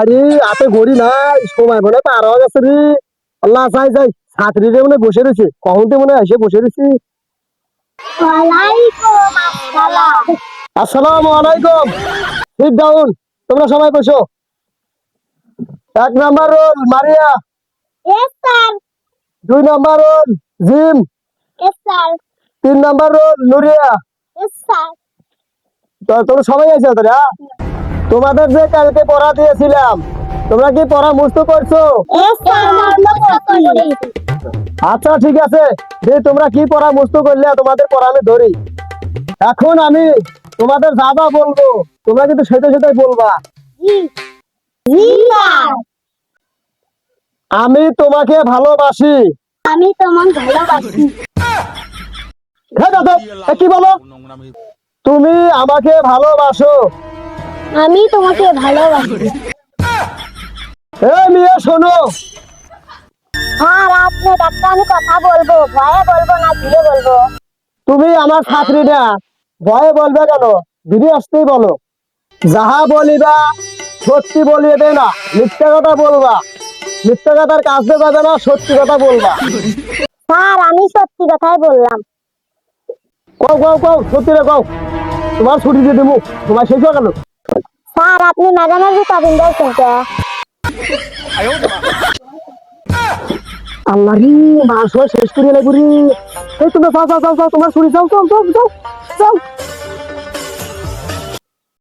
আরে হাতে ঘড়ি নাই, সময় মনে পার হয়ে গেছে রে। আল্লাহ চাই চাই ছাত্রী রে মনে বসে রয়েছে, কখনতে মনে এসে বসে রয়েছে। ওয়ালাইকুম আসসালাম। আসসালামু আলাইকুম। সিট ডাউন, তোমরা সবাই বসো। 1 নাম্বার রোল মারিয়া, yes sir. 2 number roll gym, yes sir. 3 number roll Nuria. Yes sir. তো তোমরা সবাই আছো তো? তোমাদের যে কালকে পড়া দিয়েছিলাম, তোমরা কি পড়া মুখস্থ করছো? ইয়েস স্যার, মুখস্থ করি। আচ্ছা ঠিক আছে, যে তোমরা কি পড়া মুখস্থ করলে তোমাদের পড়া আমি ধরি। এখন আমি তোমাদের যা যা বলবো তোমরা কিন্তু সেটা সেটাই বলবা। জি জি স্যার। আমি তোমাকে ভালোবাসি। আমি তোমাকে ভালোবাসি। হ্যাঁ দাদা, কি বলো? তুমি আমাকে ভালোবাসো। আমি তোমাকে ভালোবাসি। এই মেয়ে শোনো, স্যার আপনি ডাক্তার, আমি কথা বলবো, ভয়ে বলবো না ধীরে বলবো? তুমি আমার ছাত্রী না, ভয়ে বলবে কেন? ধীরে আসতেই বলো। যাহা বলিবা সত্যি বলিবে না, মিথ্যা কথা বলবা। মিথ্যা কথার কাছে যাবে না, সত্যি কথা বলবা। স্যার আমি সত্যি কথাই বললাম। কও কও কও, সত্যি রে কও। তোমার ছুটি দিয়ে দেবো, তোমার শেষ হয়ে গেল। স্যার আপনি মাঝামাঝি কদিন বলছেন কে? আল্লাহ রে, মাস হয়ে শেষ করে লাগবে রে। এই তোমরা যাও যাও যাও যাও, তোমার ছুটি যাও যাও যাও যাও যাও।